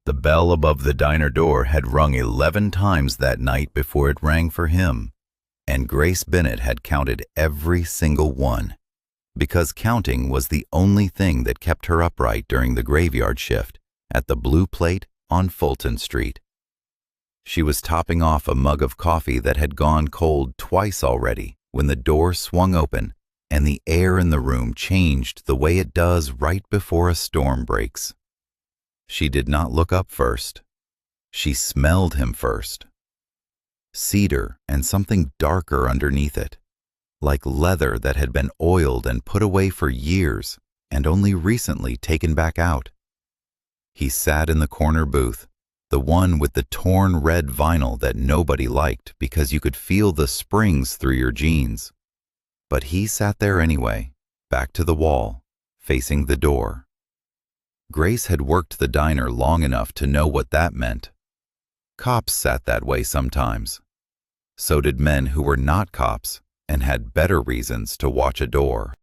The bell above the diner door had rung 11 times that night before it rang for him, and Grace Bennett had counted every single one, because counting was the only thing that kept her upright during the graveyard shift at the Blue Plate on Fulton Street. She was topping off a mug of coffee that had gone cold twice already when the door swung open and the air in the room changed the way it does right before a storm breaks. She did not look up first. She smelled him first. Cedar and something darker underneath it, like leather that had been oiled and put away for years and only recently taken back out. He sat in the corner booth, the one with the torn red vinyl that nobody liked because you could feel the springs through your jeans. But he sat there anyway, back to the wall, facing the door. Grace had worked the diner long enough to know what that meant. Cops sat that way sometimes. So did men who were not cops and had better reasons to watch a door.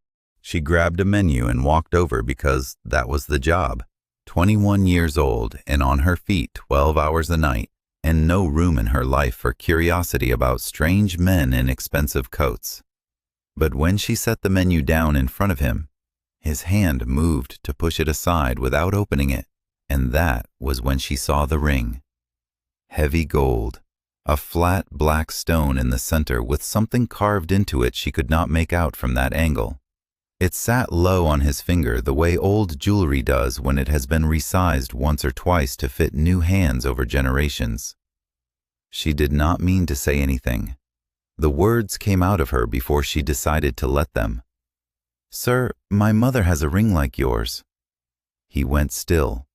She grabbed a menu and walked over because that was the job. 21 years old and on her feet 12 hours a night, and no room in her life for curiosity about strange men in expensive coats. But when she set the menu down in front of him, his hand moved to push it aside without opening it, and that was when she saw the ring. Heavy gold, a flat black stone in the center with something carved into it she could not make out from that angle. It sat low on his finger the way old jewelry does when it has been resized once or twice to fit new hands over generations. She did not mean to say anything. The words came out of her before she decided to let them. "Sir, my mother has a ring like yours." He went still.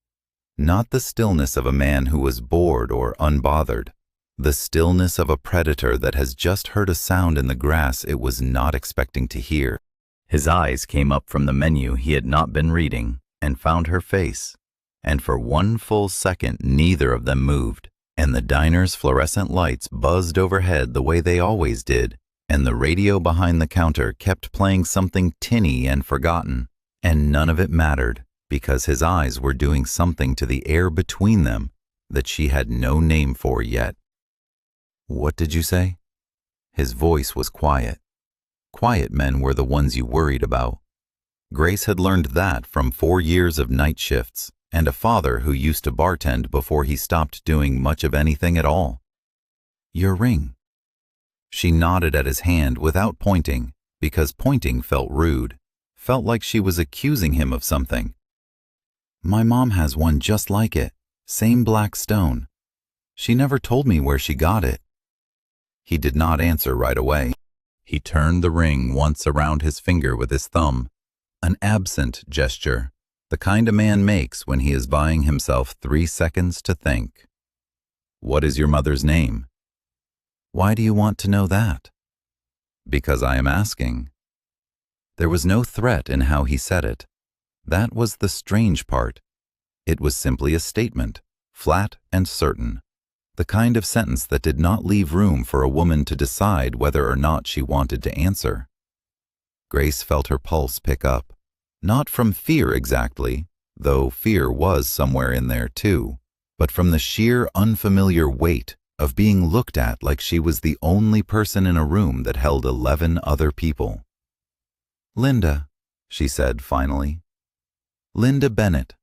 Not the stillness of a man who was bored or unbothered. The stillness of a predator that has just heard a sound in the grass it was not expecting to hear. His eyes came up from the menu he had not been reading and found her face, and for one full second neither of them moved, and the diner's fluorescent lights buzzed overhead the way they always did, and the radio behind the counter kept playing something tinny and forgotten, and none of it mattered because his eyes were doing something to the air between them that she had no name for yet. "What did you say?" His voice was quiet. Quiet men were the ones you worried about. Grace had learned that from 4 years of night shifts and a father who used to bartend before he stopped doing much of anything at all. "Your ring." She nodded at his hand without pointing, because pointing felt rude, felt like she was accusing him of something. "My mom has one just like it, same black stone. She never told me where she got it." He did not answer right away. He turned the ring once around his finger with his thumb, an absent gesture, the kind a man makes when he is buying himself 3 seconds to think. "What is your mother's name?" "Why do you want to know that?" "Because I am asking." There was no threat in how he said it. That was the strange part. It was simply a statement, flat and certain. The kind of sentence that did not leave room for a woman to decide whether or not she wanted to answer. Grace felt her pulse pick up, not from fear exactly, though fear was somewhere in there too, but from the sheer unfamiliar weight of being looked at like she was the only person in a room that held 11 other people. "Linda," she said finally. "Linda Bennett.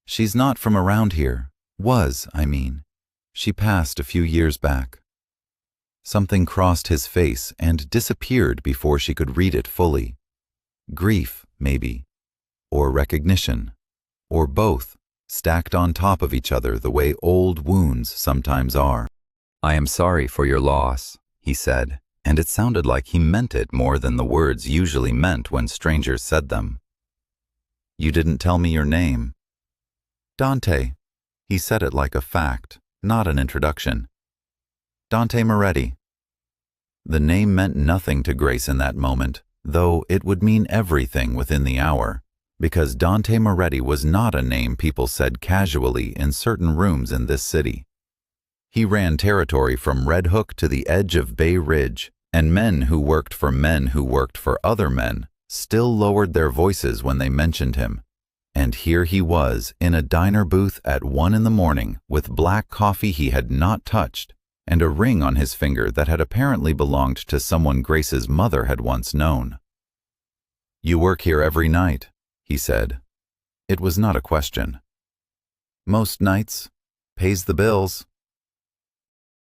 She's not from around here. Was, I mean. She passed a few years back." Something crossed his face and disappeared before she could read it fully. Grief, maybe, or recognition, or both, stacked on top of each other the way old wounds sometimes are. "I am sorry for your loss," he said, and it sounded like he meant it more than the words usually meant when strangers said them. "You didn't tell me your name." "Dante." He said it like a fact, not an introduction. "Dante Moretti." The name meant nothing to Grace in that moment, though it would mean everything within the hour, because Dante Moretti was not a name people said casually in certain rooms in this city. He ran territory from Red Hook to the edge of Bay Ridge, and men who worked for other men still lowered their voices when they mentioned him, And here he was in a diner booth at 1 in the morning with black coffee he had not touched and a ring on his finger that had apparently belonged to someone Grace's mother had once known. "You work here every night," he said. It was not a question. "Most nights. Pays the bills."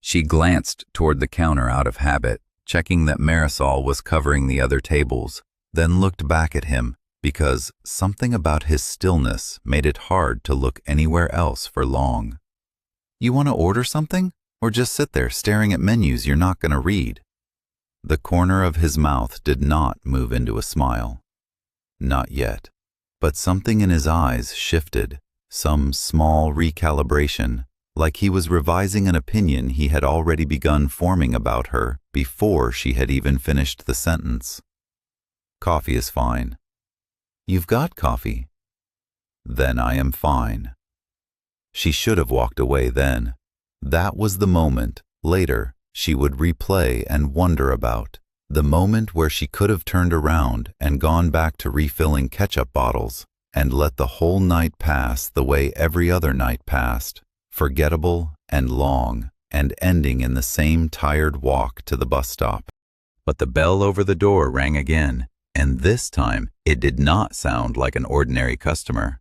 She glanced toward the counter out of habit, checking that Marisol was covering the other tables, then looked back at him because something about his stillness made it hard to look anywhere else for long. "You want to order something? Or just sit there staring at menus you're not going to read?" The corner of his mouth did not move into a smile. Not yet. But something in his eyes shifted, some small recalibration, like he was revising an opinion he had already begun forming about her before she had even finished the sentence. "Coffee is fine." "You've got coffee." "Then I am fine." She should have walked away then. That was the moment, later, she would replay and wonder about. The moment where she could have turned around and gone back to refilling ketchup bottles and let the whole night pass the way every other night passed, forgettable and long, and ending in the same tired walk to the bus stop. But the bell over the door rang again, and this time it did not sound like an ordinary customer.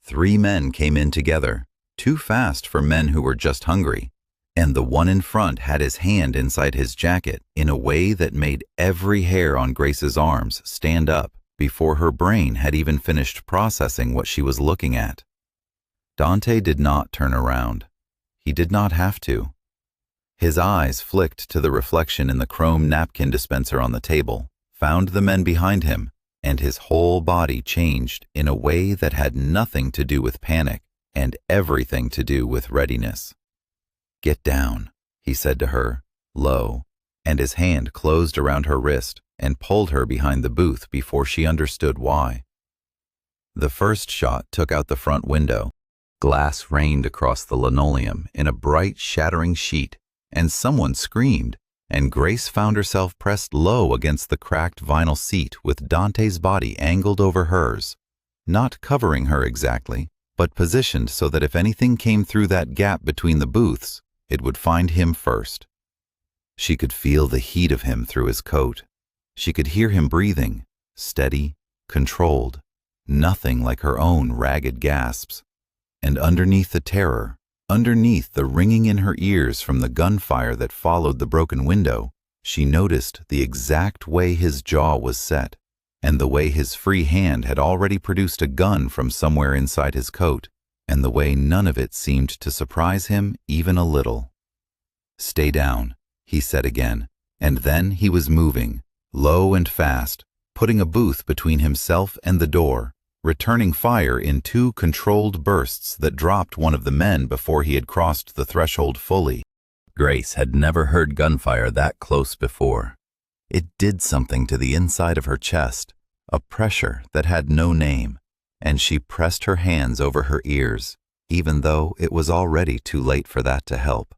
3 men came in together, too fast for men who were just hungry, and the one in front had his hand inside his jacket in a way that made every hair on Grace's arms stand up before her brain had even finished processing what she was looking at. Dante did not turn around. He did not have to. His eyes flicked to the reflection in the chrome napkin dispenser on the table, found the men behind him, and his whole body changed in a way that had nothing to do with panic and everything to do with readiness. "Get down," he said to her, low, and his hand closed around her wrist and pulled her behind the booth before she understood why. The first shot took out the front window. Glass rained across the linoleum in a bright, shattering sheet, and someone screamed, and Grace found herself pressed low against the cracked vinyl seat with Dante's body angled over hers, not covering her exactly, but positioned so that if anything came through that gap between the booths, it would find him first. She could feel the heat of him through his coat. She could hear him breathing, steady, controlled, nothing like her own ragged gasps. And underneath the terror, underneath the ringing in her ears from the gunfire that followed the broken window, she noticed the exact way his jaw was set, and the way his free hand had already produced a gun from somewhere inside his coat, and the way none of it seemed to surprise him even a little. "Stay down," he said again, and then he was moving, low and fast, putting a booth between himself and the door, returning fire in 2 controlled bursts that dropped one of the men before he had crossed the threshold fully. Grace had never heard gunfire that close before. It did something to the inside of her chest, a pressure that had no name, and she pressed her hands over her ears, even though it was already too late for that to help.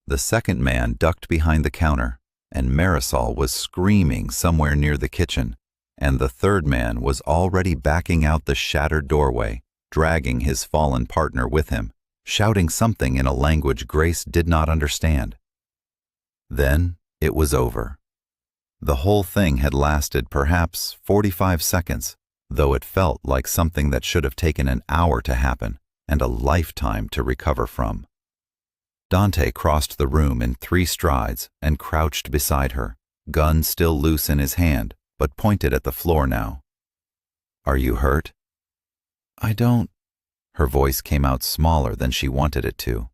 The second man ducked behind the counter, and Marisol was screaming somewhere near the kitchen, and the third man was already backing out the shattered doorway, dragging his fallen partner with him, shouting something in a language Grace did not understand. Then it was over. The whole thing had lasted perhaps 45 seconds, though it felt like something that should have taken an hour to happen and a lifetime to recover from. Dante crossed the room in 3 strides and crouched beside her, gun still loose in his hand, but pointed at the floor now. "Are you hurt?" "I don't..." Her voice came out smaller than she wanted it to.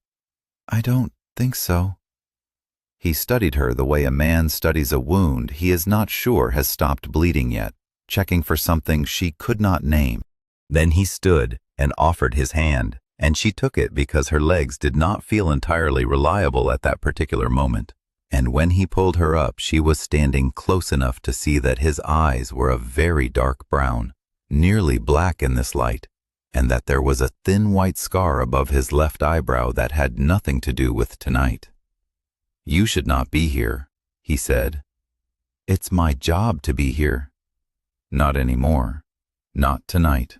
"I don't think so." He studied her the way a man studies a wound he is not sure has stopped bleeding yet, checking for something she could not name. Then he stood and offered his hand, and she took it because her legs did not feel entirely reliable at that particular moment. And when he pulled her up, she was standing close enough to see that his eyes were a very dark brown, nearly black in this light, and that there was a thin white scar above his left eyebrow that had nothing to do with tonight. "You should not be here," he said. "It's my job to be here." "Not anymore. Not tonight."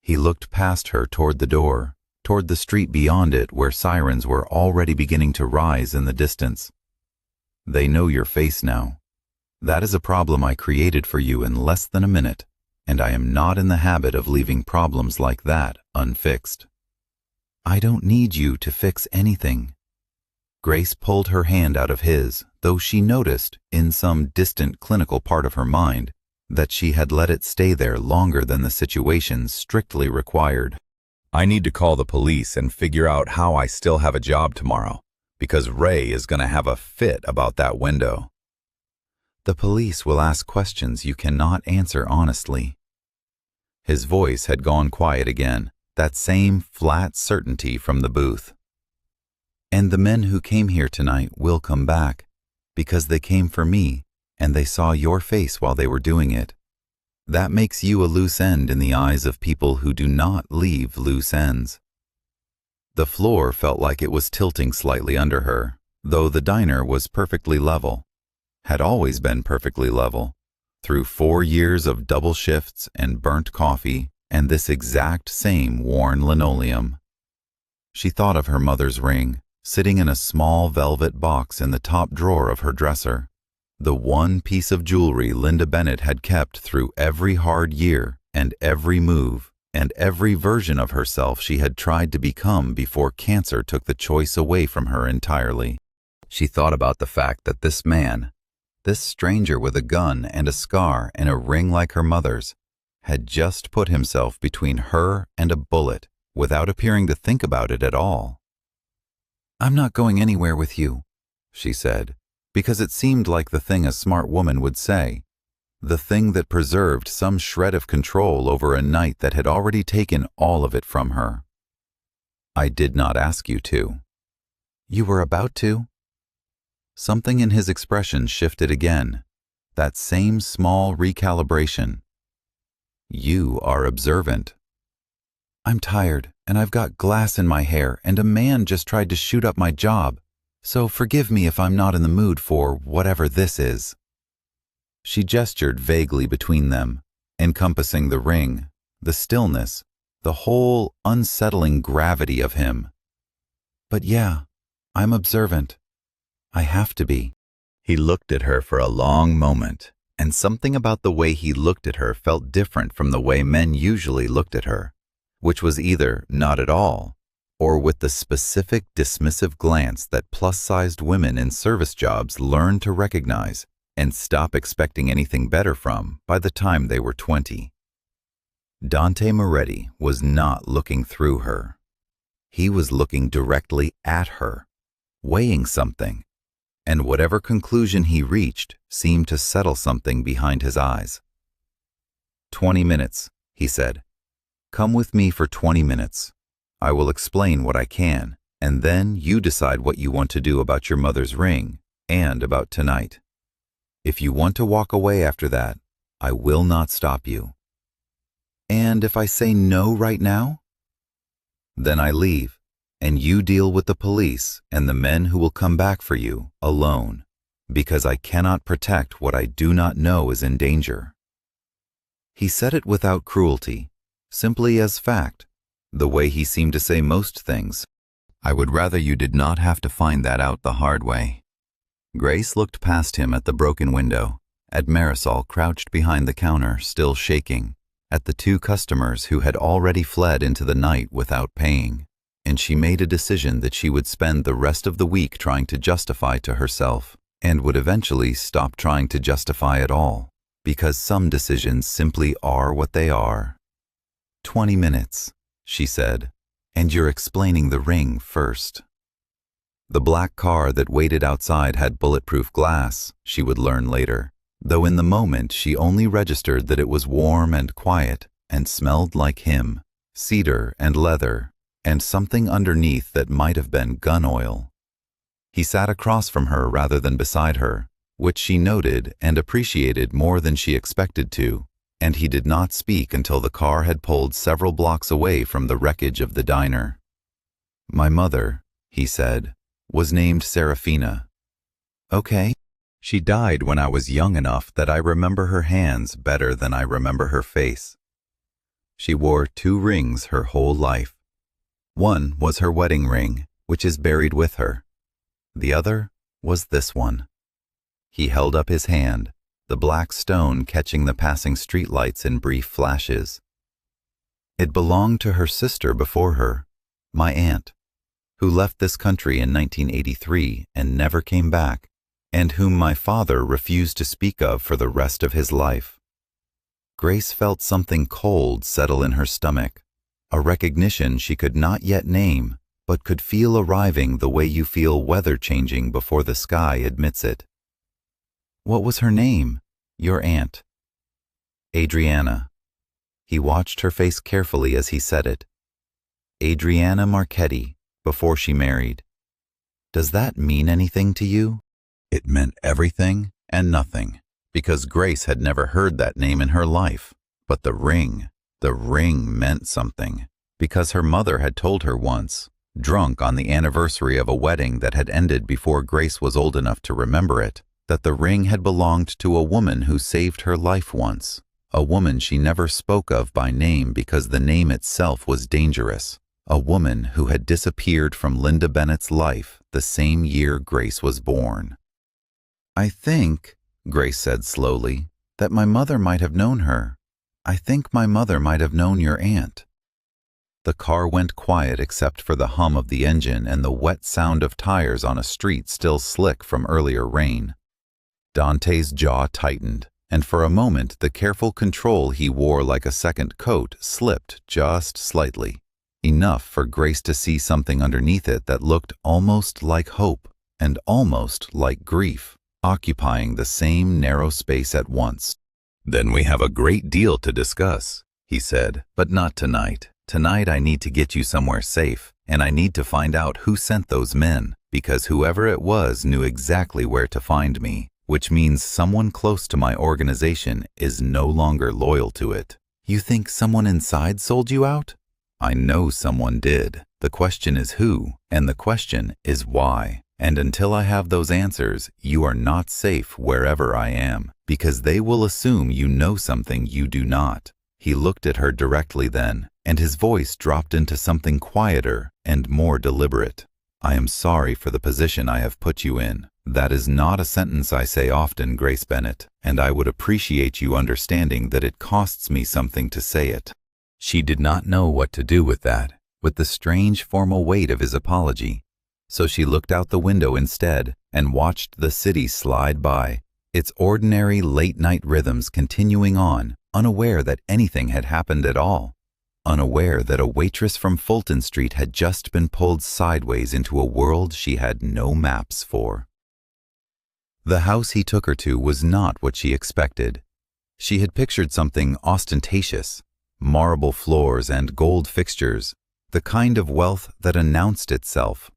He looked past her toward the door, toward the street beyond it where sirens were already beginning to rise in the distance. They know your face now. That is a problem I created for you in less than a minute, and I am not in the habit of leaving problems like that unfixed. I don't need you to fix anything. Grace pulled her hand out of his, though she noticed, in some distant clinical part of her mind, that she had let it stay there longer than the situation strictly required. I need to call the police and figure out how I still have a job tomorrow, because Ray is going to have a fit about that window. The police will ask questions you cannot answer honestly. His voice had gone quiet again, that same flat certainty from the booth. And the men who came here tonight will come back, because they came for me, and they saw your face while they were doing it. That makes you a loose end in the eyes of people who do not leave loose ends. The floor felt like it was tilting slightly under her, though the diner was perfectly level, had always been perfectly level, through 4 years of double shifts and burnt coffee and this exact same worn linoleum. She thought of her mother's ring, sitting in a small velvet box in the top drawer of her dresser, the one piece of jewelry Linda Bennett had kept through every hard year and every move and every version of herself she had tried to become before cancer took the choice away from her entirely. She thought about the fact that this man, this stranger with a gun and a scar and a ring like her mother's, had just put himself between her and a bullet without appearing to think about it at all. "I'm not going anywhere with you," she said, because it seemed like the thing a smart woman would say, the thing that preserved some shred of control over a night that had already taken all of it from her. "I did not ask you to." "You were about to?" Something in his expression shifted again, that same small recalibration. "You are observant." "I'm tired, and I've got glass in my hair, and a man just tried to shoot up my job, so forgive me if I'm not in the mood for whatever this is." She gestured vaguely between them, encompassing the ring, the stillness, the whole unsettling gravity of him. "But yeah, I'm observant. I have to be." He looked at her for a long moment, and something about the way he looked at her felt different from the way men usually looked at her, which was either not at all, or with the specific dismissive glance that plus-sized women in service jobs learn to recognize and stop expecting anything better from by the time they were 20. Dante Moretti was not looking through her. He was looking directly at her, weighing something, and whatever conclusion he reached seemed to settle something behind his eyes. 20 minutes, he said. "Come with me for 20 minutes. I will explain what I can, and then you decide what you want to do about your mother's ring and about tonight. If you want to walk away after that, I will not stop you. And if I say no right now? Then I leave, and you deal with the police and the men who will come back for you alone, because I cannot protect what I do not know is in danger." He said it without cruelty, simply as fact, the way he seemed to say most things. "I would rather you did not have to find that out the hard way." Grace looked past him at the broken window, at Marisol crouched behind the counter, still shaking, at the 2 customers who had already fled into the night without paying, and she made a decision that she would spend the rest of the week trying to justify to herself, and would eventually stop trying to justify at all, because some decisions simply are what they are. 20 minutes, she said, and you're explaining the ring first. The black car that waited outside had bulletproof glass, she would learn later, though in the moment she only registered that it was warm and quiet and smelled like him, cedar and leather, and something underneath that might have been gun oil. He sat across from her rather than beside her, which she noted and appreciated more than she expected to, and he did not speak until the car had pulled several blocks away from the wreckage of the diner. "My mother," he said, "was named Serafina." "Okay." "She died when I was young enough that I remember her hands better than I remember her face." She wore 2 rings her whole life. One was her wedding ring, which is buried with her. The other was this one. He held up his hand, the black stone catching the passing streetlights in brief flashes. It belonged to her sister before her, my aunt, who left this country in 1983 and never came back, and whom my father refused to speak of for the rest of his life. Grace felt something cold settle in her stomach, a recognition she could not yet name, but could feel arriving the way you feel weather changing before the sky admits it. What was her name, your aunt? Adriana. He watched her face carefully as he said it. Adriana Marchetti, before she married. Does that mean anything to you? It meant everything and nothing, because Grace had never heard that name in her life. But the ring meant something, because her mother had told her once, drunk on the anniversary of a wedding that had ended before Grace was old enough to remember it, that the ring had belonged to a woman who saved her life once, a woman she never spoke of by name because the name itself was dangerous, a woman who had disappeared from Linda Bennett's life the same year Grace was born. I think, Grace said slowly, that my mother might have known her. I think my mother might have known your aunt. The car went quiet except for the hum of the engine and the wet sound of tires on a street still slick from earlier rain. Dante's jaw tightened, and for a moment the careful control he wore like a second coat slipped just slightly, enough for Grace to see something underneath it that looked almost like hope and almost like grief, occupying the same narrow space at once. Then we have a great deal to discuss, he said, but not tonight. Tonight I need to get you somewhere safe, and I need to find out who sent those men, because whoever it was knew exactly where to find me, which means someone close to my organization is no longer loyal to it. You think someone inside sold you out? I know someone did. The question is who, and the question is why. And until I have those answers, you are not safe wherever I am, because they will assume you know something you do not. He looked at her directly then, and his voice dropped into something quieter and more deliberate. I am sorry for the position I have put you in. That is not a sentence I say often, Grace Bennett, and I would appreciate you understanding that it costs me something to say it. She did not know what to do with that, with the strange formal weight of his apology. So she looked out the window instead and watched the city slide by, its ordinary late-night rhythms continuing on, unaware that anything had happened at all, unaware that a waitress from Fulton Street had just been pulled sideways into a world she had no maps for. The house he took her to was not what she expected. She had pictured something ostentatious, marble floors and gold fixtures, the kind of wealth that announced itself.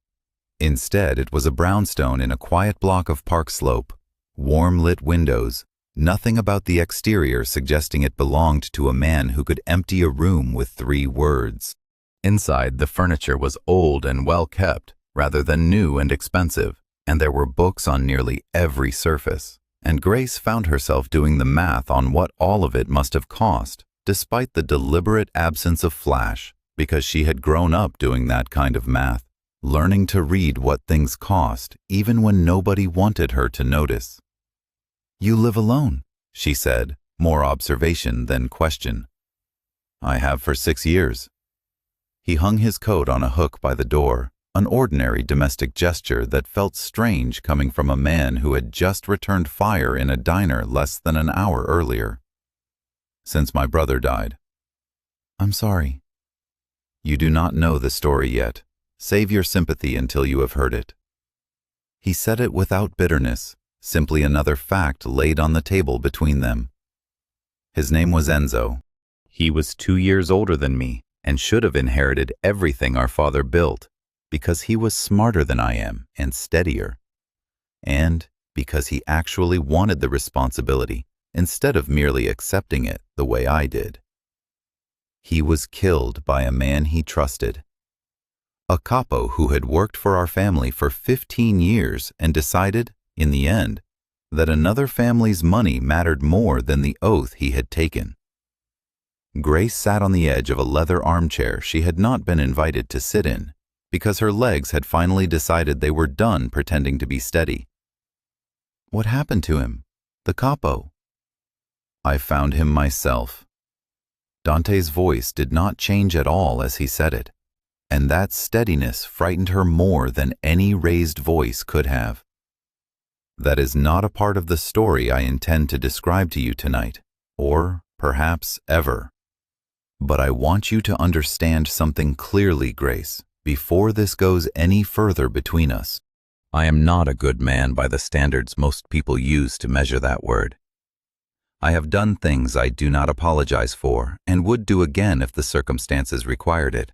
Instead, it was a brownstone in a quiet block of Park Slope, warm-lit windows, nothing about the exterior suggesting it belonged to a man who could empty a room with 3 words. Inside, the furniture was old and well-kept, rather than new and expensive, and there were books on nearly every surface, and Grace found herself doing the math on what all of it must have cost, despite the deliberate absence of flash, because she had grown up doing that kind of math, learning to read what things cost even when nobody wanted her to notice. You live alone, she said, more observation than question. I have for 6 years. He hung his coat on a hook by the door, an ordinary domestic gesture that felt strange coming from a man who had just returned fire in a diner less than an hour earlier. Since my brother died. I'm sorry. You do not know the story yet. Save your sympathy until you have heard it. He said it without bitterness, simply another fact laid on the table between them. His name was Enzo. He was 2 years older than me and should have inherited everything our father built, because he was smarter than I am and steadier, and because he actually wanted the responsibility instead of merely accepting it the way I did. He was killed by a man he trusted. A capo who had worked for our family for 15 years and decided, in the end, that another family's money mattered more than the oath he had taken. Grace sat on the edge of a leather armchair she had not been invited to sit in, because her legs had finally decided they were done pretending to be steady. What happened to him? The capo? I found him myself. Dante's voice did not change at all as he said it, and that steadiness frightened her more than any raised voice could have. That is not a part of the story I intend to describe to you tonight, or perhaps ever. But I want you to understand something clearly, Grace, before this goes any further between us. I am not a good man by the standards most people use to measure that word. I have done things I do not apologize for and would do again if the circumstances required it.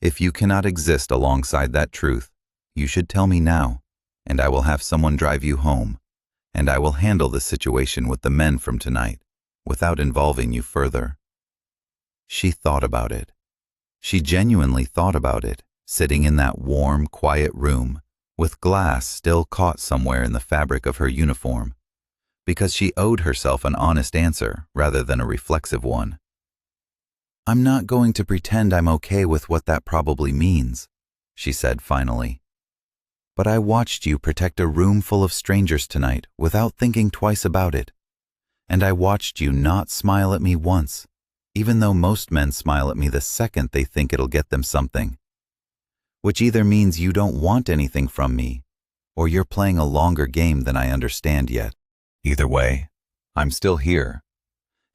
If you cannot exist alongside that truth, you should tell me now, and I will have someone drive you home, and I will handle the situation with the men from tonight, without involving you further. She thought about it. She genuinely thought about it, sitting in that warm, quiet room, with glass still caught somewhere in the fabric of her uniform, because she owed herself an honest answer rather than a reflexive one. I'm not going to pretend I'm okay with what that probably means, she said finally. But I watched you protect a room full of strangers tonight without thinking twice about it. And I watched you not smile at me once, even though most men smile at me the second they think it'll get them something. Which either means you don't want anything from me, or you're playing a longer game than I understand yet. Either way, I'm still here.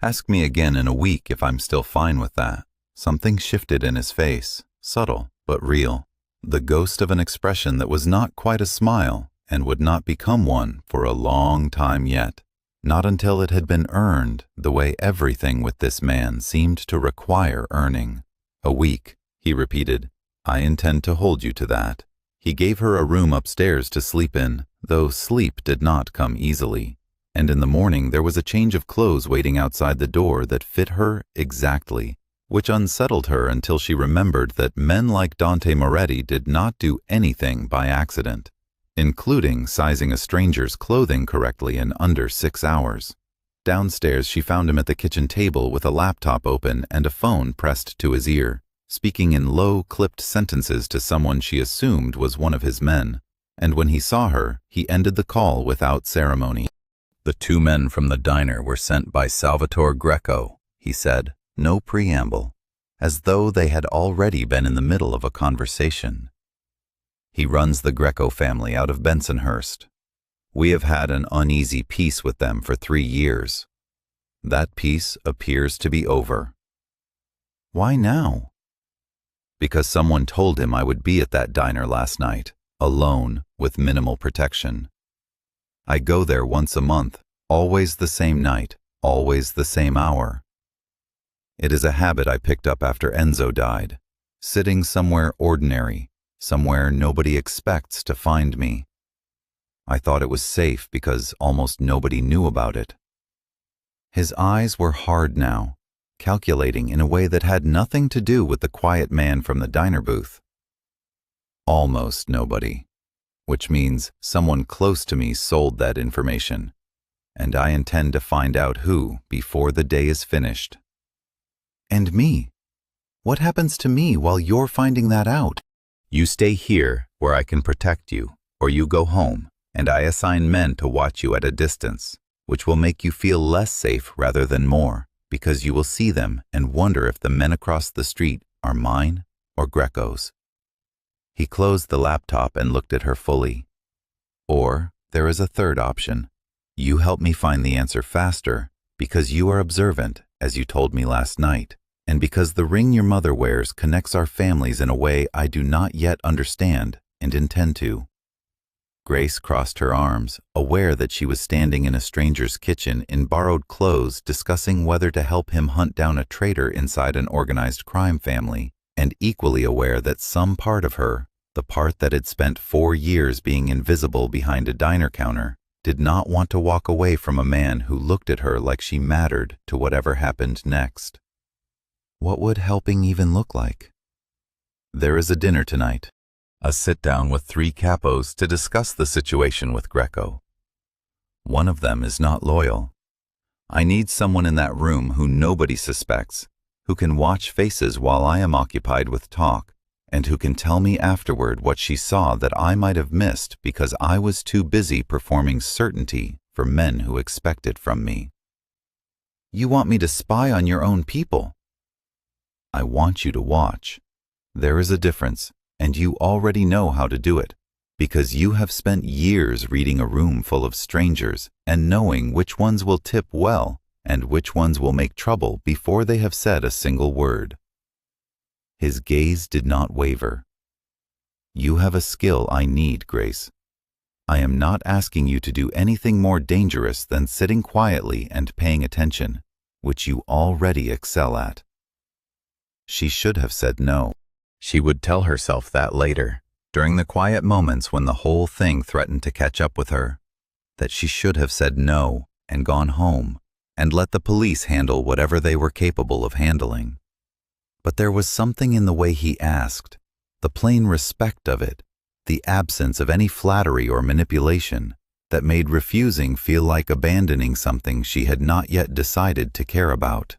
Ask me again in a week if I'm still fine with that. Something shifted in his face, subtle but real. The ghost of an expression that was not quite a smile and would not become one for a long time yet. Not until it had been earned the way everything with this man seemed to require earning. A week, he repeated. I intend to hold you to that. He gave her a room upstairs to sleep in, though sleep did not come easily. And in the morning there was a change of clothes waiting outside the door that fit her exactly, which unsettled her until she remembered that men like Dante Moretti did not do anything by accident, including sizing a stranger's clothing correctly in under 6 hours. Downstairs she found him at the kitchen table with a laptop open and a phone pressed to his ear, speaking in low, clipped sentences to someone she assumed was one of his men. And when he saw her, he ended the call without ceremony. The 2 men from the diner were sent by Salvatore Greco, he said, no preamble, as though they had already been in the middle of a conversation. He runs the Greco family out of Bensonhurst. We have had an uneasy peace with them for 3 years. That peace appears to be over. Why now? Because someone told him I would be at that diner last night, alone, with minimal protection. I go there once a month, always the same night, always the same hour. It is a habit I picked up after Enzo died, sitting somewhere ordinary, somewhere nobody expects to find me. I thought it was safe because almost nobody knew about it. His eyes were hard now, calculating in a way that had nothing to do with the quiet man from the diner booth. Almost nobody, which means someone close to me sold that information, and I intend to find out who before the day is finished. And me? What happens to me while you're finding that out? You stay here where I can protect you, or you go home, and I assign men to watch you at a distance, which will make you feel less safe rather than more, because you will see them and wonder if the men across the street are mine or Greco's. He closed the laptop and looked at her fully. Or there is a third option. You help me find the answer faster because you are observant, as you told me last night, and because the ring your mother wears connects our families in a way I do not yet understand and intend to. Grace crossed her arms, aware that she was standing in a stranger's kitchen in borrowed clothes discussing whether to help him hunt down a traitor inside an organized crime family, and equally aware that some part of her, the part that had spent 4 years being invisible behind a diner counter, did not want to walk away from a man who looked at her like she mattered to whatever happened next. What would helping even look like? There is a dinner tonight. A sit-down with 3 capos to discuss the situation with Greco. One of them is not loyal. I need someone in that room who nobody suspects, who can watch faces while I am occupied with talk, and who can tell me afterward what she saw that I might have missed because I was too busy performing certainty for men who expect it from me. You want me to spy on your own people? I want you to watch. There is a difference, and you already know how to do it, because you have spent years reading a room full of strangers and knowing which ones will tip well and which ones will make trouble before they have said a single word. His gaze did not waver. You have a skill I need, Grace. I am not asking you to do anything more dangerous than sitting quietly and paying attention, which you already excel at. She should have said no. She would tell herself that later, during the quiet moments when the whole thing threatened to catch up with her, that she should have said no and gone home and let the police handle whatever they were capable of handling. But there was something in the way he asked, the plain respect of it, the absence of any flattery or manipulation, that made refusing feel like abandoning something she had not yet decided to care about.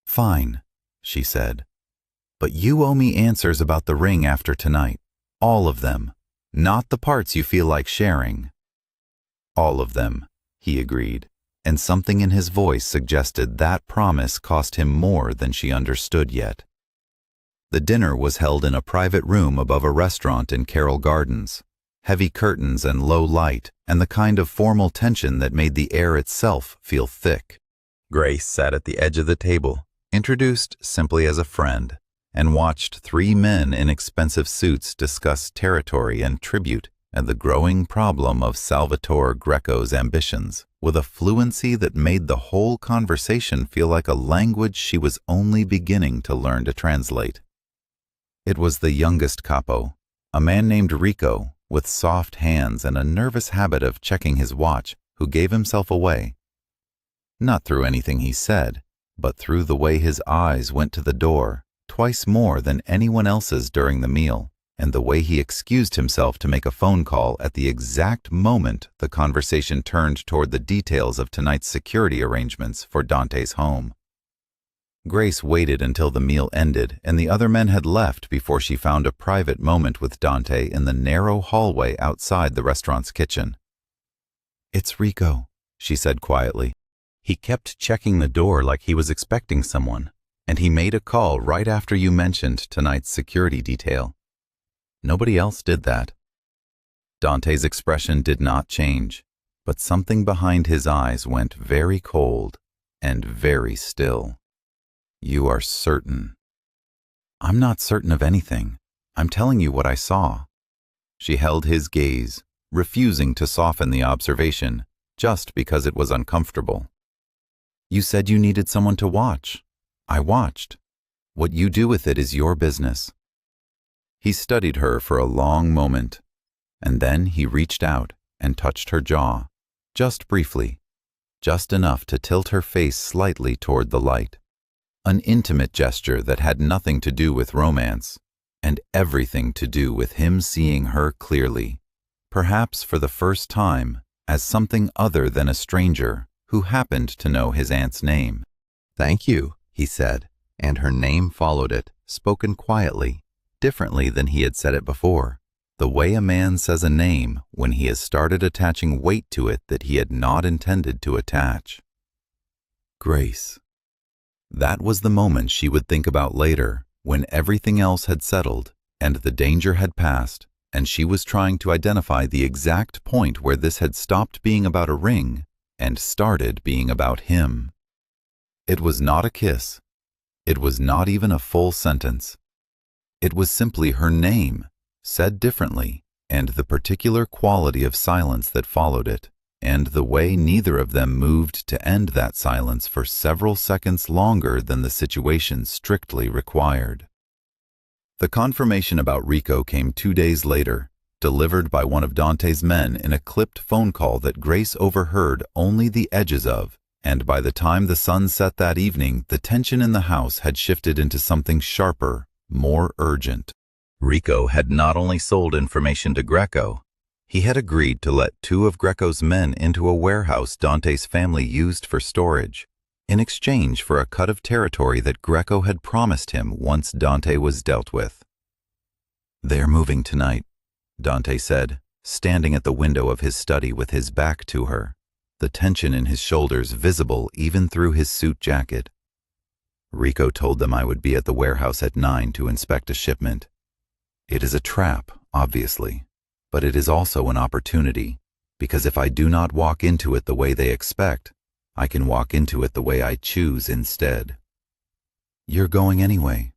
Fine, she said, but you owe me answers about the ring after tonight. All of them, not the parts you feel like sharing. All of them, he agreed, and something in his voice suggested that promise cost him more than she understood yet. The dinner was held in a private room above a restaurant in Carroll Gardens, heavy curtains and low light, and the kind of formal tension that made the air itself feel thick. Grace sat at the edge of the table, introduced simply as a friend, and watched three men in expensive suits discuss territory and tribute and the growing problem of Salvatore Greco's ambitions, with a fluency that made the whole conversation feel like a language she was only beginning to learn to translate. It was the youngest capo, a man named Rico, with soft hands and a nervous habit of checking his watch, who gave himself away. Not through anything he said, but through the way his eyes went to the door, twice more than anyone else's during the meal, and the way he excused himself to make a phone call at the exact moment the conversation turned toward the details of tonight's security arrangements for Dante's home. Grace waited until the meal ended and the other men had left before she found a private moment with Dante in the narrow hallway outside the restaurant's kitchen. "It's Rico," she said quietly. "He kept checking the door like he was expecting someone, and he made a call right after you mentioned tonight's security detail. Nobody else did that." Dante's expression did not change, but something behind his eyes went very cold and very still. "You are certain." "I'm not certain of anything. I'm telling you what I saw." She held his gaze, refusing to soften the observation, just because it was uncomfortable. "You said you needed someone to watch. I watched. What you do with it is your business." He studied her for a long moment, and then he reached out and touched her jaw, just briefly, just enough to tilt her face slightly toward the light. An intimate gesture that had nothing to do with romance, and everything to do with him seeing her clearly, perhaps for the first time, as something other than a stranger who happened to know his aunt's name. "Thank you," he said, and her name followed it, spoken quietly, differently than he had said it before, the way a man says a name when he has started attaching weight to it that he had not intended to attach. Grace. That was the moment she would think about later, when everything else had settled and the danger had passed, and she was trying to identify the exact point where this had stopped being about a ring and started being about him. It was not a kiss. It was not even a full sentence. It was simply her name, said differently, and the particular quality of silence that followed it, and the way neither of them moved to end that silence for several seconds longer than the situation strictly required. The confirmation about Rico came 2 days later, delivered by one of Dante's men in a clipped phone call that Grace overheard only the edges of, and by the time the sun set that evening, the tension in the house had shifted into something sharper, more urgent. Rico had not only sold information to Greco, He had agreed to let two of Greco's men into a warehouse Dante's family used for storage, in exchange for a cut of territory that Greco had promised him once Dante was dealt with. "They're moving tonight," Dante said, standing at the window of his study with his back to her, the tension in his shoulders visible even through his suit jacket. "Rico told them I would be at the warehouse at 9 to inspect a shipment. It is a trap, obviously, but it is also an opportunity, because if I do not walk into it the way they expect, I can walk into it the way I choose instead." "You're going anyway."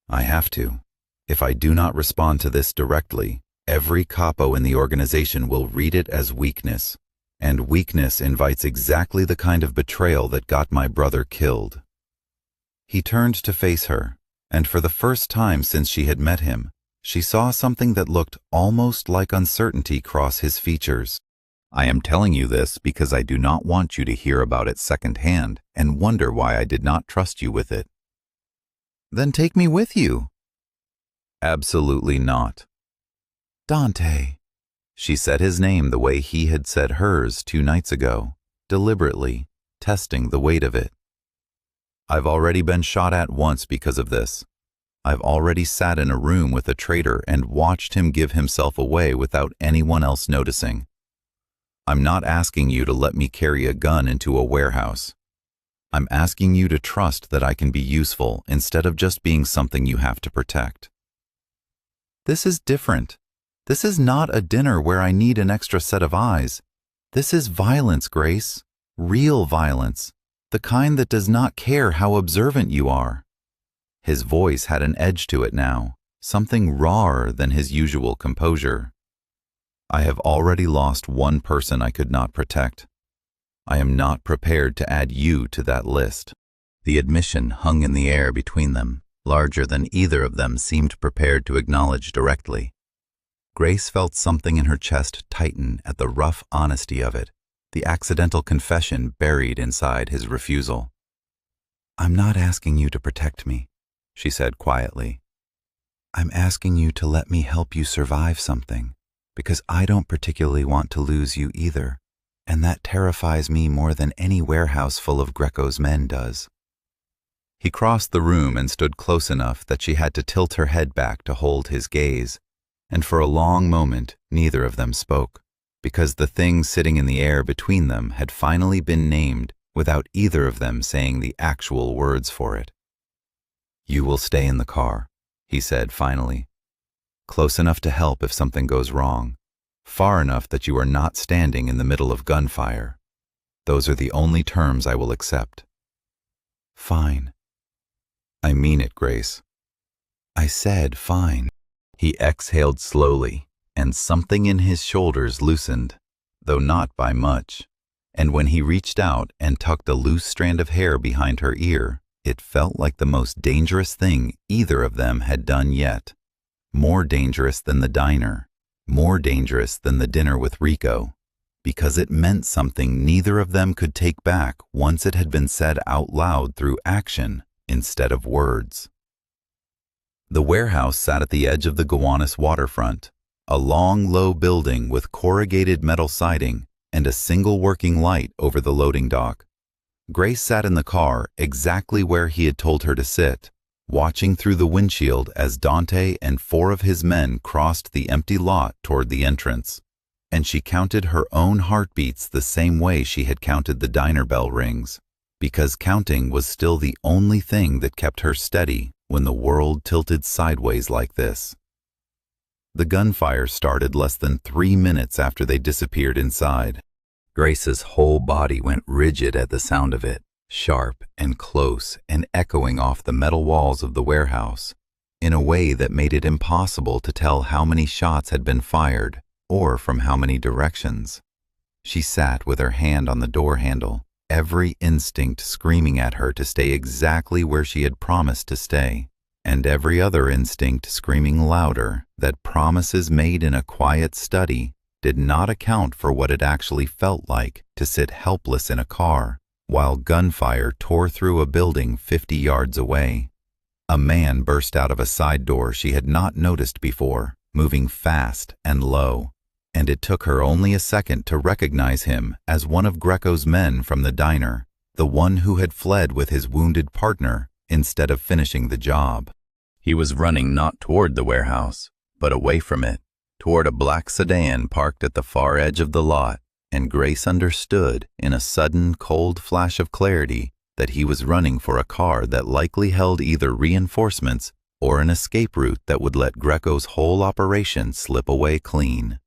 "I have to. If I do not respond to this directly, every capo in the organization will read it as weakness, and weakness invites exactly the kind of betrayal that got my brother killed." He turned to face her, and for the first time since she had met him, she saw something that looked almost like uncertainty cross his features. "I am telling you this because I do not want you to hear about it secondhand and wonder why I did not trust you with it." "Then take me with you." "Absolutely not." "Dante." She said his name the way he had said hers 2 nights ago, deliberately, testing the weight of it. "I've already been shot at once because of this. I've already sat in a room with a traitor and watched him give himself away without anyone else noticing. I'm not asking you to let me carry a gun into a warehouse. I'm asking you to trust that I can be useful instead of just being something you have to protect." "This is different. This is not a dinner where I need an extra set of eyes. This is violence, Grace. Real violence. The kind that does not care how observant you are." His voice had an edge to it now, something rawer than his usual composure. "I have already lost one person I could not protect. I am not prepared to add you to that list." The admission hung in the air between them, larger than either of them seemed prepared to acknowledge directly. Grace felt something in her chest tighten at the rough honesty of it, the accidental confession buried inside his refusal. "I'm not asking you to protect me," she said quietly. "I'm asking you to let me help you survive something, because I don't particularly want to lose you either, and that terrifies me more than any warehouse full of Greco's men does." He crossed the room and stood close enough that she had to tilt her head back to hold his gaze, and for a long moment neither of them spoke, because the thing sitting in the air between them had finally been named without either of them saying the actual words for it. "You will stay in the car," he said finally. "Close enough to help if something goes wrong, far enough that you are not standing in the middle of gunfire. Those are the only terms I will accept." "Fine." "I mean it, Grace." "I said fine." He exhaled slowly, and something in his shoulders loosened, though not by much, and when he reached out and tucked a loose strand of hair behind her ear, it felt like the most dangerous thing either of them had done yet. More dangerous than the diner, more dangerous than the dinner with Rico, because it meant something neither of them could take back once it had been said out loud through action instead of words. The warehouse sat at the edge of the Gowanus waterfront, a long, low building with corrugated metal siding and a single working light over the loading dock. Grace sat in the car exactly where he had told her to sit, watching through the windshield as Dante and 4 of his men crossed the empty lot toward the entrance, and she counted her own heartbeats the same way she had counted the diner bell rings, because counting was still the only thing that kept her steady when the world tilted sideways like this. The gunfire started less than 3 minutes after they disappeared inside. Grace's whole body went rigid at the sound of it, sharp and close and echoing off the metal walls of the warehouse, in a way that made it impossible to tell how many shots had been fired or from how many directions. She sat with her hand on the door handle, every instinct screaming at her to stay exactly where she had promised to stay, and every other instinct screaming louder that promises made in a quiet study did not account for what it actually felt like to sit helpless in a car while gunfire tore through a building 50 yards away. A man burst out of a side door she had not noticed before, moving fast and low, and it took her only a second to recognize him as one of Greco's men from the diner, the one who had fled with his wounded partner instead of finishing the job. He was running not toward the warehouse, but away from it, toward a black sedan parked at the far edge of the lot, and Grace understood in a sudden, cold flash of clarity that he was running for a car that likely held either reinforcements or an escape route that would let Greco's whole operation slip away clean.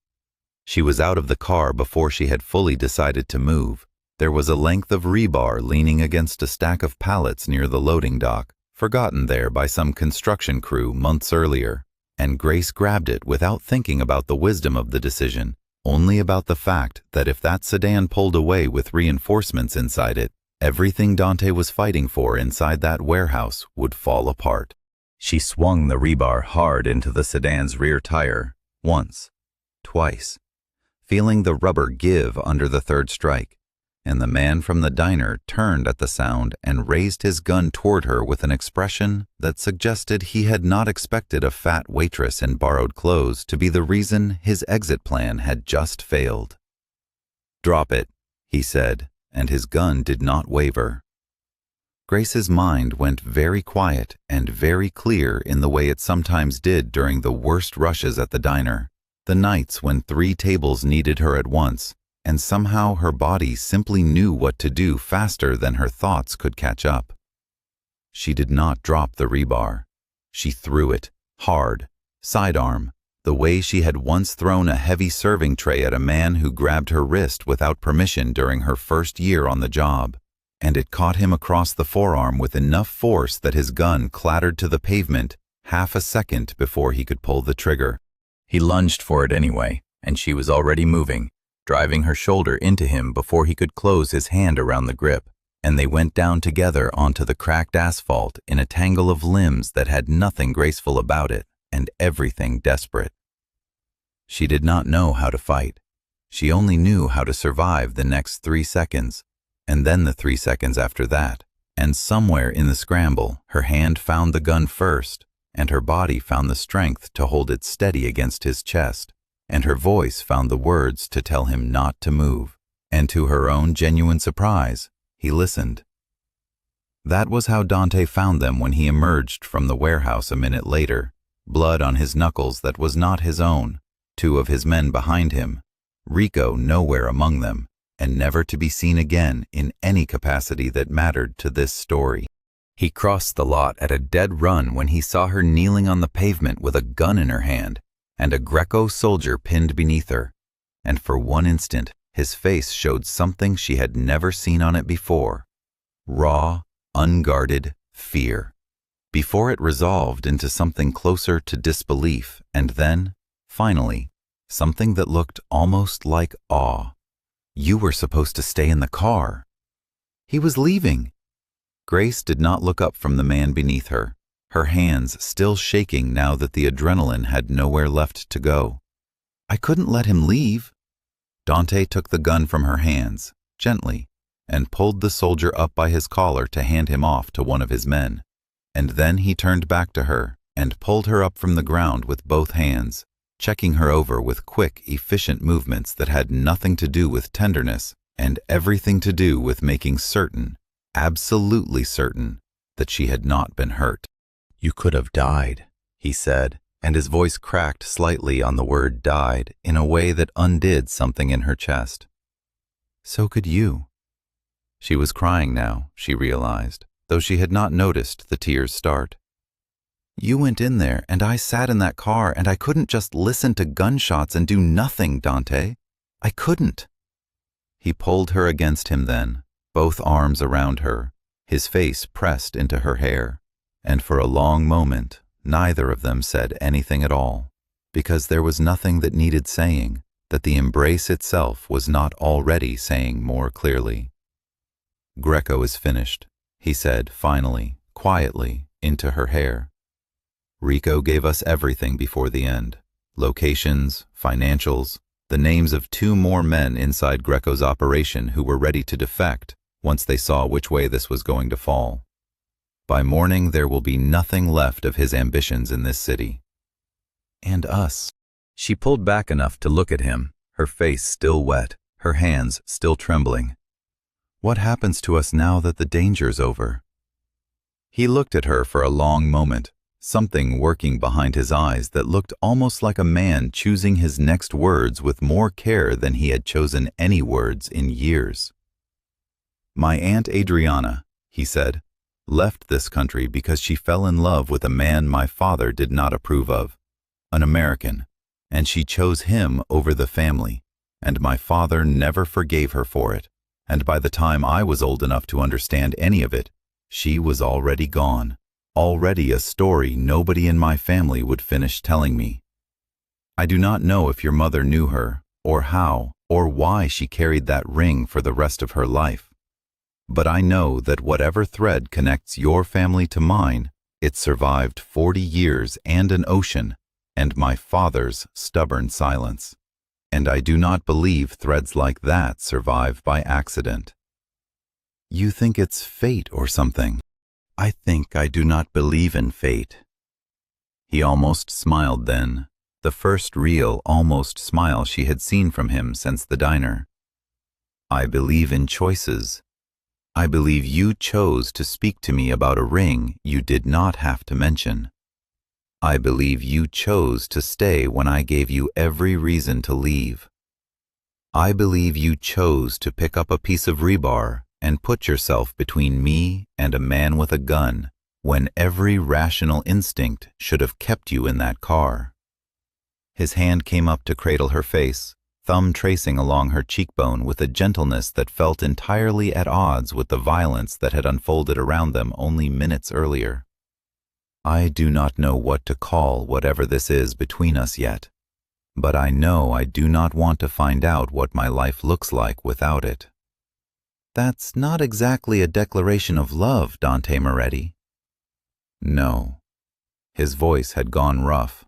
She was out of the car before she had fully decided to move. There was a length of rebar leaning against a stack of pallets near the loading dock, forgotten there by some construction crew months earlier, and Grace grabbed it without thinking about the wisdom of the decision, only about the fact that if that sedan pulled away with reinforcements inside it, everything Dante was fighting for inside that warehouse would fall apart. She swung the rebar hard into the sedan's rear tire, once, twice, feeling the rubber give under the third strike, and the man from the diner turned at the sound and raised his gun toward her with an expression that suggested he had not expected a fat waitress in borrowed clothes to be the reason his exit plan had just failed. "Drop it," he said, and his gun did not waver. Grace's mind went very quiet and very clear in the way it sometimes did during the worst rushes at the diner, the nights when 3 tables needed her at once, and somehow her body simply knew what to do faster than her thoughts could catch up. She did not drop the rebar. She threw it, hard, sidearm, the way she had once thrown a heavy serving tray at a man who grabbed her wrist without permission during her first year on the job, and it caught him across the forearm with enough force that his gun clattered to the pavement half a second before he could pull the trigger. He lunged for it anyway, and she was already moving, driving her shoulder into him before he could close his hand around the grip, and they went down together onto the cracked asphalt in a tangle of limbs that had nothing graceful about it and everything desperate. She did not know how to fight. She only knew how to survive the next 3 seconds, and then the 3 seconds after that, and somewhere in the scramble, her hand found the gun first, and her body found the strength to hold it steady against his chest, and her voice found the words to tell him not to move, and to her own genuine surprise, he listened. That was how Dante found them when he emerged from the warehouse a minute later, blood on his knuckles that was not his own, 2 of his men behind him, Rico nowhere among them, and never to be seen again in any capacity that mattered to this story. He crossed the lot at a dead run when he saw her kneeling on the pavement with a gun in her hand and a Greco soldier pinned beneath her, and for one instant his face showed something she had never seen on it before: raw, unguarded fear, before it resolved into something closer to disbelief, and then, finally, something that looked almost like awe. "You were supposed to stay in the car." He was leaving. Grace did not look up from the man beneath her, her hands still shaking now that the adrenaline had nowhere left to go. "I couldn't let him leave." Dante took the gun from her hands, gently, and pulled the soldier up by his collar to hand him off to one of his men. And then he turned back to her and pulled her up from the ground with both hands, checking her over with quick, efficient movements that had nothing to do with tenderness and everything to do with making certain, absolutely certain, that she had not been hurt. "You could have died," he said, and his voice cracked slightly on the word died in a way that undid something in her chest. "So could you." She was crying now, she realized, though she had not noticed the tears start. "You went in there, and I sat in that car, and I couldn't just listen to gunshots and do nothing, Dante. I couldn't." He pulled her against him then, both arms around her, his face pressed into her hair, and for a long moment, neither of them said anything at all, because there was nothing that needed saying, that the embrace itself was not already saying more clearly. "Greco is finished," he said finally, quietly, into her hair. "Rico gave us everything before the end. Locations, financials, the names of 2 more men inside Greco's operation who were ready to defect once they saw which way this was going to fall. By morning there will be nothing left of his ambitions in this city." "And us." She pulled back enough to look at him, her face still wet, her hands still trembling. What happens to us now that the danger's over? He looked at her for a long moment, something working behind his eyes that looked almost like a man choosing his next words with more care than he had chosen any words in years. My Aunt Adriana, he said, left this country because she fell in love with a man my father did not approve of, an American, and she chose him over the family, and my father never forgave her for it, and by the time I was old enough to understand any of it, she was already gone, already a story nobody in my family would finish telling me. I do not know if your mother knew her, or how, or why she carried that ring for the rest of her life. But I know that whatever thread connects your family to mine, it survived 40 years and an ocean, and my father's stubborn silence. And I do not believe threads like that survive by accident. You think it's fate or something. I think I do not believe in fate. He almost smiled then, the first real almost smile she had seen from him since the diner. I believe in choices. I believe you chose to speak to me about a ring you did not have to mention. I believe you chose to stay when I gave you every reason to leave. I believe you chose to pick up a piece of rebar and put yourself between me and a man with a gun when every rational instinct should have kept you in that car. His hand came up to cradle her face, thumb tracing along her cheekbone with a gentleness that felt entirely at odds with the violence that had unfolded around them only minutes earlier. I do not know what to call whatever this is between us yet, but I know I do not want to find out what my life looks like without it. That's not exactly a declaration of love, Dante Moretti. No. His voice had gone rough.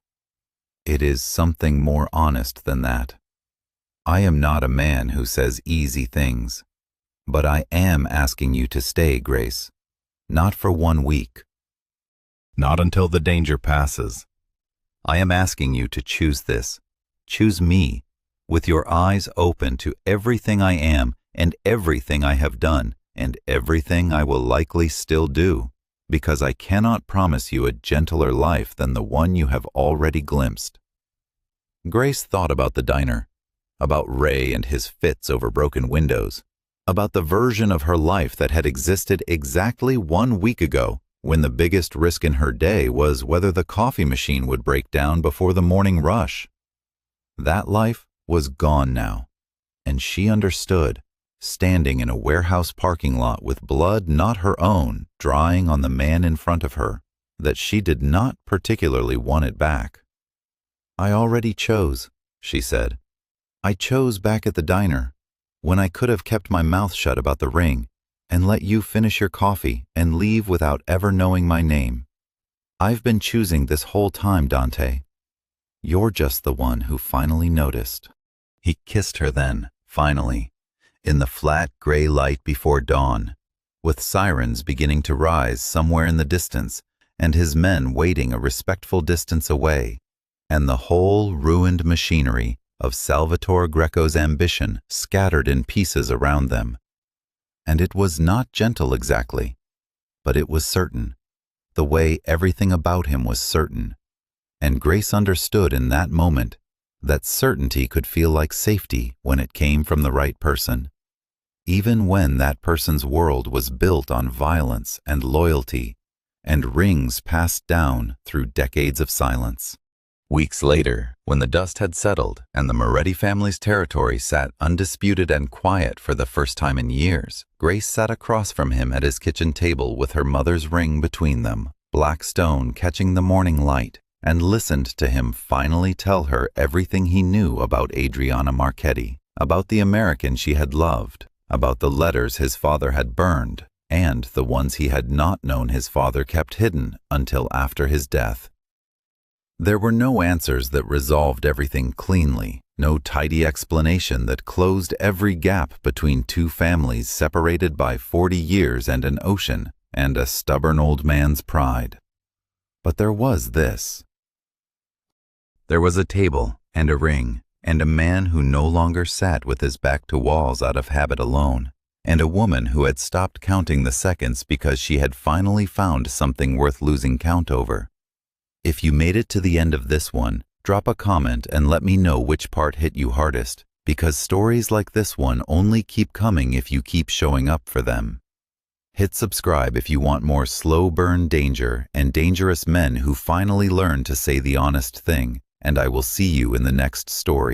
It is something more honest than that. I am not a man who says easy things, but I am asking you to stay, Grace. Not for 1 week. Not until the danger passes. I am asking you to choose this. Choose me, with your eyes open to everything I am and everything I have done and everything I will likely still do, because I cannot promise you a gentler life than the one you have already glimpsed. Grace thought about the diner, about Ray and his fits over broken windows, about the version of her life that had existed exactly 1 week ago, when the biggest risk in her day was whether the coffee machine would break down before the morning rush. That life was gone now, and she understood, standing in a warehouse parking lot with blood not her own drying on the man in front of her, that she did not particularly want it back. I already chose, she said. I chose back at the diner, when I could have kept my mouth shut about the ring and let you finish your coffee and leave without ever knowing my name. I've been choosing this whole time, Dante. You're just the one who finally noticed. He kissed her then, finally, in the flat gray light before dawn, with sirens beginning to rise somewhere in the distance and his men waiting a respectful distance away, and the whole ruined machinery of Salvatore Greco's ambition scattered in pieces around them. And it was not gentle exactly, but it was certain, the way everything about him was certain, and Grace understood in that moment that certainty could feel like safety when it came from the right person, even when that person's world was built on violence and loyalty and rings passed down through decades of silence. Weeks later, when the dust had settled and the Moretti family's territory sat undisputed and quiet for the first time in years, Grace sat across from him at his kitchen table with her mother's ring between them, black stone catching the morning light, and listened to him finally tell her everything he knew about Adriana Marchetti, about the American she had loved, about the letters his father had burned, and the ones he had not known his father kept hidden until after his death. There were no answers that resolved everything cleanly, no tidy explanation that closed every gap between two families separated by 40 years and an ocean and a stubborn old man's pride. But there was this. There was a table and a ring, and a man who no longer sat with his back to walls out of habit alone, and a woman who had stopped counting the seconds because she had finally found something worth losing count over. If you made it to the end of this one, drop a comment and let me know which part hit you hardest, because stories like this one only keep coming if you keep showing up for them. Hit subscribe if you want more slow burn danger and dangerous men who finally learn to say the honest thing, and I will see you in the next story.